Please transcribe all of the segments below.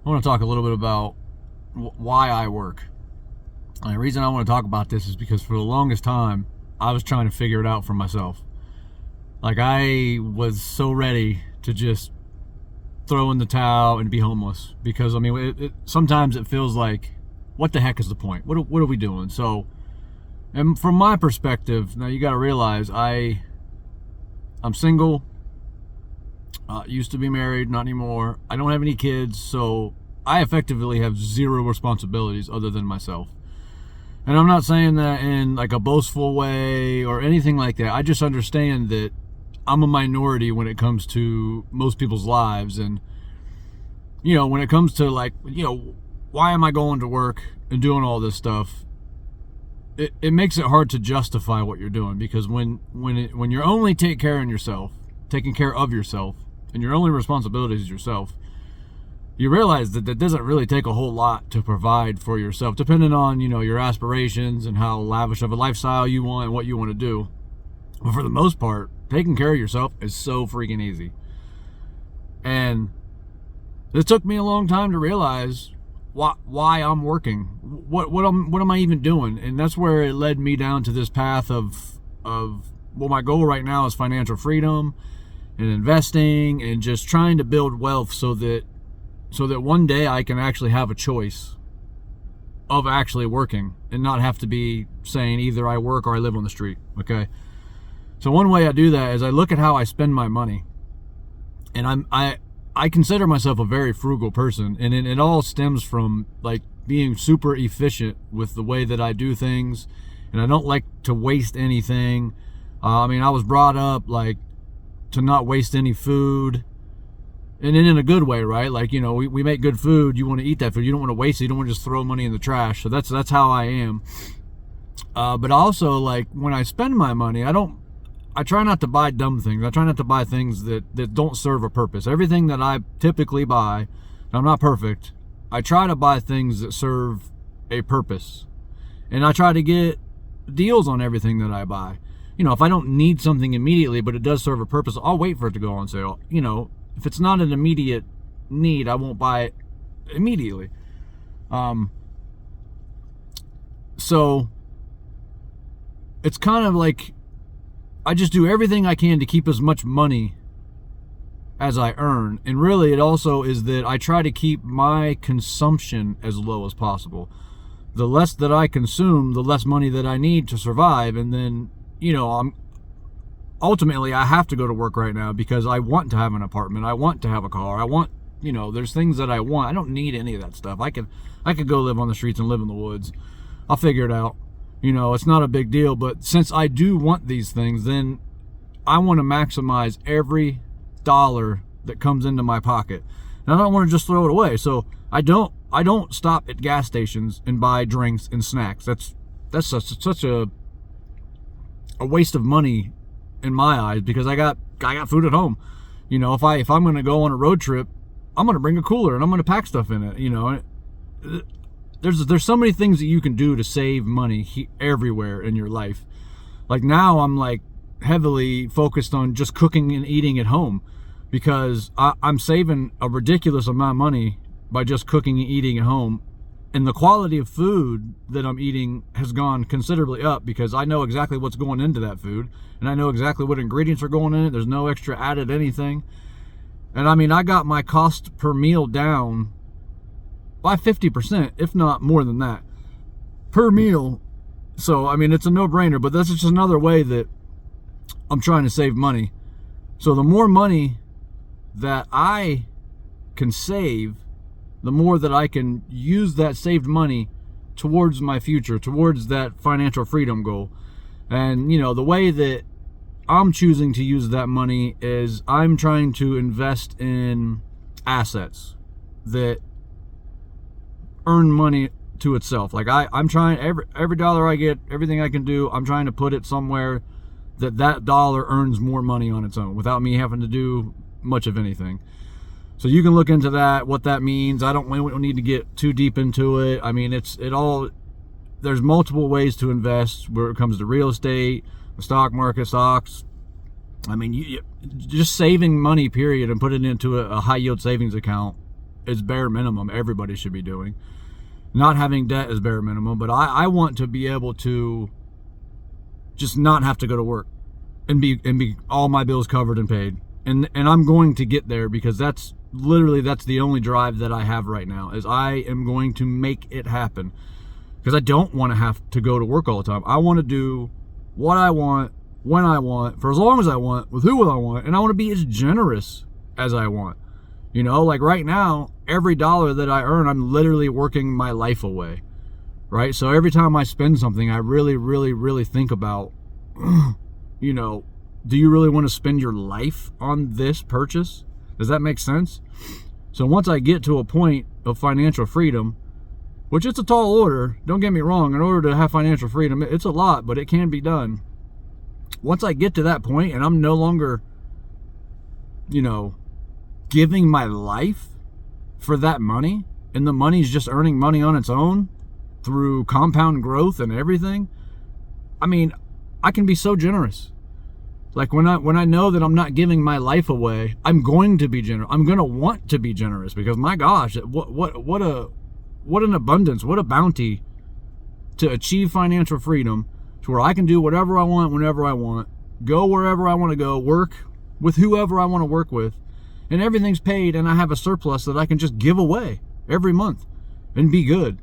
I want to talk a little bit about why I work. And the reason I want to talk about this is because for the longest time, I was trying to figure it out for myself. Like, I was so ready to just throw in the towel and be homeless. Because, I mean, sometimes it feels like, what the heck is the point? What are we doing? So, and from my perspective, now you got to realize I'm single. Used to be married, not anymore. I don't have any kids, so I effectively have zero responsibilities other than myself. And I'm not saying that in like a boastful way or anything like that. I just understand that I'm a minority when it comes to most people's lives. And, when it comes to like, why am I going to work and doing all this stuff? It makes it hard to justify what you're doing, because when you're only taking care of yourself, and your only responsibility is yourself, you realize that it doesn't really take a whole lot to provide for yourself, depending on, your aspirations and how lavish of a lifestyle you want and what you want to do. But for the most part, taking care of yourself is so freaking easy. And it took me a long time to realize why I'm working. What am I even doing? And that's where it led me down to this path of my goal right now is financial freedom and investing and just trying to build wealth so that one day I can actually have a choice of actually working and not have to be saying either I work or I live on the street. Okay. So one way I do that is I look at how I spend my money, and I consider myself a very frugal person, and it all stems from like being super efficient with the way that I do things, and I don't like to waste anything. I was brought up like to not waste any food, and in a good way, right? Like, we make good food. You want to eat that food. You don't want to waste it. You don't want to just throw money in the trash. So that's how I am. But also, like, when I spend my money, I try not to buy dumb things. I try not to buy things that don't serve a purpose. Everything that I typically buy, and I'm not perfect, I try to buy things that serve a purpose. And I try to get deals on everything that I buy. If I don't need something immediately, but it does serve a purpose, I'll wait for it to go on sale. If it's not an immediate need, I won't buy it immediately. So it's kind of like I just do everything I can to keep as much money as I earn. And really, it also is that I try to keep my consumption as low as possible. The less that I consume, the less money that I need to survive. And then, ultimately I have to go to work right now because I want to have an apartment. I want to have a car. I want, there's things that I want. I don't need any of that stuff. I could go live on the streets and live in the woods. I'll figure it out. It's not a big deal. But since I do want these things, then I want to maximize every dollar that comes into my pocket. And I don't want to just throw it away. So I don't stop at gas stations and buy drinks and snacks. That's such a waste of money in my eyes, because I got food at home. If I'm going to go on a road trip, I'm going to bring a cooler and I'm going to pack stuff in it. There's so many things that you can do to save money everywhere in your life. Like now I'm like heavily focused on just cooking and eating at home, because I'm saving a ridiculous amount of money by just cooking and eating at home. And the quality of food that I'm eating has gone considerably up, because I know exactly what's going into that food, and I know exactly what ingredients are going in it. There's no extra added anything. And I got my cost per meal down by 50%, if not more than that, per meal. So, it's a no-brainer, but that's just another way that I'm trying to save money. So the more money that I can save, the more that I can use that saved money towards my future, towards that financial freedom goal. And, the way that I'm choosing to use that money is I'm trying to invest in assets that earn money to itself. Like I'm trying, every dollar I get, everything I can do, I'm trying to put it somewhere that dollar earns more money on its own without me having to do much of anything. So you can look into that, what that means. We don't need to get too deep into it. There's multiple ways to invest where it comes to real estate, the stock market, stocks. You just saving money, period, and putting it into a high yield savings account is bare minimum. Everybody should be doing. Not having debt is bare minimum, but I want to be able to just not have to go to work and be all my bills covered and paid. And I'm going to get there, because that's the only drive that I have right now, is I am going to make it happen. Because I don't want to have to go to work all the time. I want to do what I want, when I want, for as long as I want, with who I want, and I want to be as generous as I want. You know, like right now, every dollar that I earn, I'm literally working my life away, right? So every time I spend something, I really, really, really think about, you know, do you really want to spend your life on this purchase? Does that make sense? So once I get to a point of financial freedom, which it's a tall order, don't get me wrong, in order to have financial freedom, it's a lot, but it can be done. Once I get to that point and I'm no longer, you know, giving my life for that money, and the money's just earning money on its own through compound growth and everything, I mean, I can be so generous. Like when I know that I'm not giving my life away, I'm going to be generous. I'm going to want to be generous, because my gosh, what an abundance, what a bounty to achieve financial freedom, to where I can do whatever I want, whenever I want, go wherever I want to go, work with whoever I want to work with, and everything's paid, and I have a surplus that I can just give away every month and be good.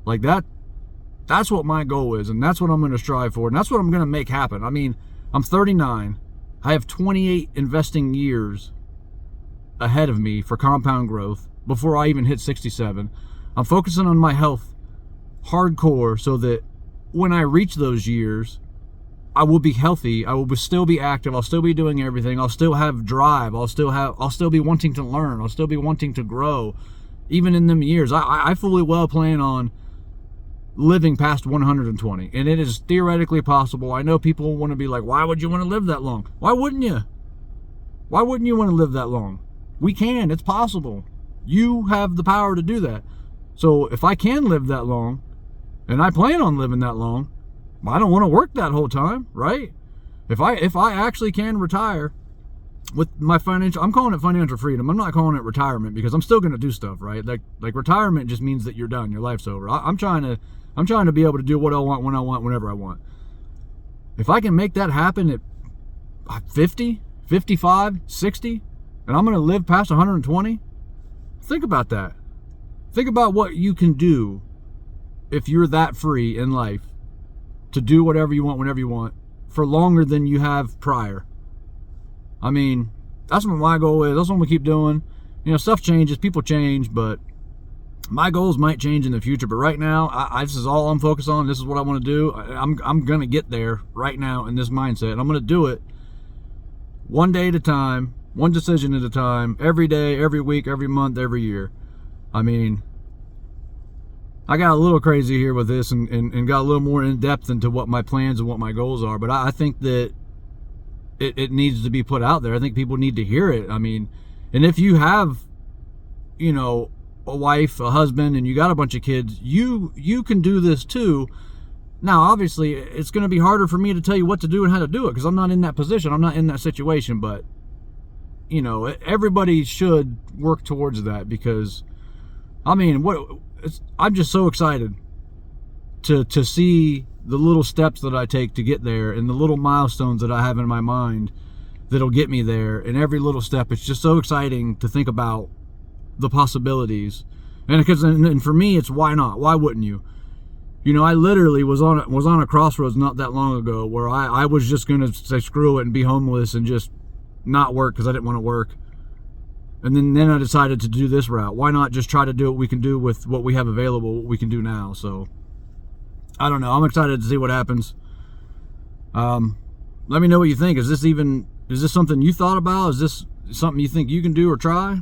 Like that's what my goal is, and that's what I'm going to strive for, and that's what I'm going to make happen. I mean, I'm 39. I have 28 investing years ahead of me for compound growth before I even hit 67. I'm focusing on my health hardcore, so that when I reach those years, I will be healthy. I will still be active. I'll still be doing everything. I'll still have drive. I'll still be wanting to learn. I'll still be wanting to grow. Even in them years, I fully well plan on living past 120, and it is theoretically possible. I know people want to be like, why would you want to live that long? Why wouldn't you? Why wouldn't you want to live that long? We can. It's possible. You have the power to do that. So if I can live that long, and I plan on living that long, I don't want to work that whole time, right? If I actually can retire with my financial, I'm calling it financial freedom. I'm not calling it retirement, because I'm still going to do stuff, right? Like retirement just means that you're done. Your life's over. I'm trying to be able to do what I want, when I want, whenever I want. If I can make that happen at 50, 55, 60, and I'm going to live past 120, think about that. Think about what you can do if you're that free in life to do whatever you want, whenever you want, for longer than you have prior. I mean, that's what my goal is. That's what we keep doing. You know, stuff changes, people change, but my goals might change in the future. But right now, this is all I'm focused on. This is what I want to do. I'm going to get there right now in this mindset. And I'm going to do it one day at a time, one decision at a time, every day, every week, every month, every year. I mean, I got a little crazy here with this and got a little more in depth into what my plans and what my goals are. But I think that it needs to be put out there. I think people need to hear it. I mean, and if you have, you know, a wife, a husband, and you got a bunch of kids, you can do this too. Now, obviously, it's going to be harder for me to tell you what to do and how to do it, because I'm not in that position. I'm not in that situation. But, you know, everybody should work towards that, because, I mean, I'm just so excited to see the little steps that I take to get there, and the little milestones that I have in my mind that'll get me there. And every little step, it's just so exciting to think about the possibilities. And for me, it's why not? Why wouldn't you? You know, I literally was on a crossroads not that long ago where I was just going to say screw it and be homeless and just not work because I didn't want to work. And then I decided to do this route. Why not just try to do what we can do with what we have available, what we can do now? So, I don't know. I'm excited to see what happens. Let me know what you think. Is this something you thought about? Is this something you think you can do or try?